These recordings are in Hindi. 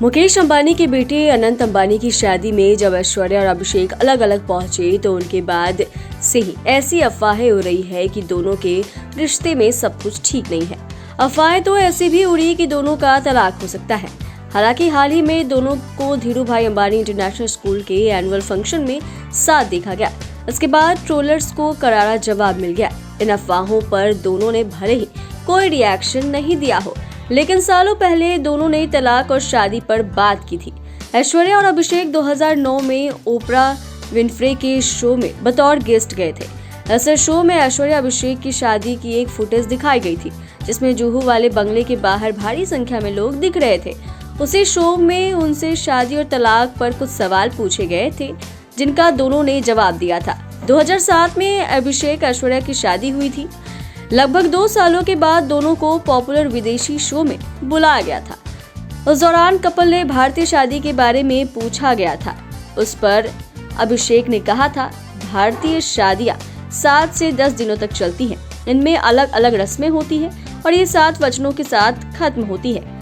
मुकेश अंबानी के बेटे अनंत अंबानी की शादी में जब ऐश्वर्या और अभिषेक अलग अलग पहुंचे तो उनके बाद से ही ऐसी अफवाहें हो रही है कि दोनों के रिश्ते में सब कुछ ठीक नहीं है। अफवाहें तो ऐसी भी उड़ी कि दोनों का तलाक हो सकता है। हालांकि हाल ही में दोनों को धीरू भाई अंबानी इंटरनेशनल स्कूल के एनुअल फंक्शन में साथ देखा गया। इसके बाद ट्रोलर्स को करारा जवाब मिल गया। इन अफवाहों पर दोनों ने भले ही कोई रिएक्शन नहीं दिया हो, लेकिन सालों पहले दोनों ने तलाक और शादी पर बात की थी। ऐश्वर्या और अभिषेक 2009 में ओपरा विनफ्रे के शो में बतौर गेस्ट गए थे। ऐसे शो में ऐश्वर्या अभिषेक की शादी की एक फुटेज दिखाई गई थी, जिसमें जुहू वाले बंगले के बाहर भारी संख्या में लोग दिख रहे थे। उसी शो में उनसे शादी और तलाक पर कुछ सवाल पूछे गए थे, जिनका दोनों ने जवाब दिया था। 2007 में अभिषेक ऐश्वर्या की शादी हुई थी। लगभग 2 सालों के बाद दोनों को पॉपुलर विदेशी शो में बुलाया गया था। उस दौरान कपल ने भारतीय शादी के बारे में पूछा गया था। उस पर अभिषेक ने कहा था, भारतीय शादियां 7 से 10 दिनों तक चलती हैं। इनमें अलग अलग रस्में होती हैं और ये 7 वचनों के साथ खत्म होती है।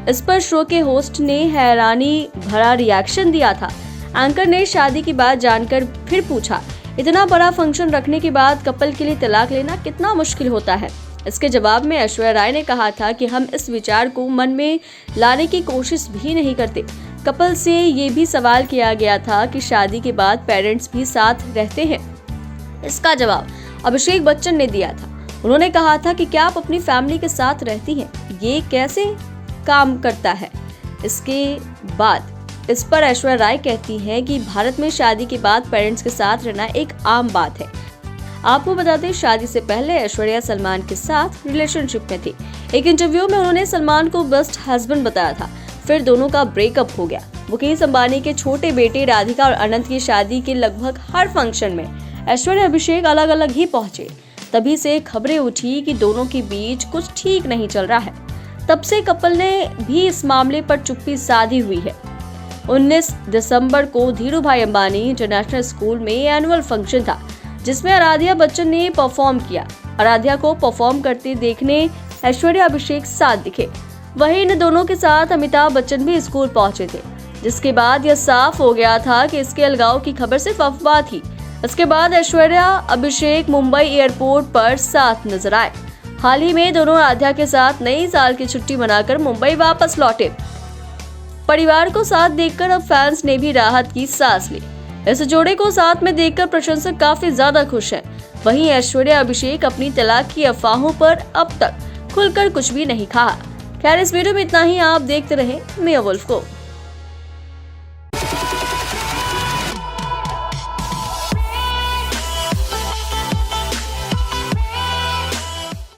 इस पर शो के होस्ट ने हैरानी भरा रिएक्शन दिया था। एंकर ने शादी की बात जानकर फिर पूछा, इतना बड़ा फंक्शन रखने के बाद कपल के लिए तलाक लेना कितना मुश्किल होता है। इसके जवाब में ऐश्वर्या राय ने कहा था कि हम इस विचार को मन में लाने की कोशिश भी नहीं करते। कपल से ये भी सवाल किया गया था कि शादी के बाद पेरेंट्स भी साथ रहते हैं। इसका जवाब अभिषेक बच्चन ने दिया था। उन्होंने कहा था कि क्या आप अपनी फैमिली के साथ रहती हैं, ये कैसे काम करता है। इसके बाद इस पर ऐश्वर्या राय कहती हैं कि भारत में शादी के बाद पेरेंट्स के साथ रहना एक आम बात है। आपको बता दें, शादी से पहले ऐश्वर्या सलमान के साथ रिलेशनशिप में थी। एक इंटरव्यू में उन्होंने सलमान को बेस्ट हस्बैंड बताया था। फिर दोनों का ब्रेकअप हो गया। मुकेश अंबानी के छोटे बेटे राधिका और अनंत की शादी के लगभग हर फंक्शन में ऐश्वर्या अभिषेक अलग अलग ही पहुंचे। तभी से खबरें उठी कि दोनों के बीच कुछ ठीक नहीं चल रहा है। तब से कपल ने भी इस मामले पर चुप्पी साधी हुई है। 19 दिसंबर को धीरू भाई अंबानी इंटरनेशनल स्कूल में एनुअल फंक्शन था, जिसमें आराध्या बच्चन ने परफॉर्म किया। आराध्या को परफॉर्म करते देखने ऐश्वर्या अभिषेक साथ दिखे। वहीं इन दोनों के साथ अमिताभ बच्चन भी स्कूल पहुंचे थे, जिसके बाद यह साफ हो गया था कि इसके अलगाव की खबर सिर्फ अफवाह थी। इसके बाद ऐश्वर्या अभिषेक मुंबई एयरपोर्ट पर साथ नजर आए। हाल ही में दोनों आराध्या के साथ नई साल की छुट्टी मनाकर मुंबई वापस लौटे। परिवार को साथ देखकर अब फैंस ने भी राहत की सांस ली। इस जोड़े को साथ में देखकर प्रशंसक काफी ज्यादा खुश हैं। वहीं ऐश्वर्या अभिषेक अपनी तलाक की अफवाहों पर अब तक खुलकर कुछ भी नहीं कहा। खैर, इस वीडियो में इतना ही। आप देखते रहें मिया वुल्फ को।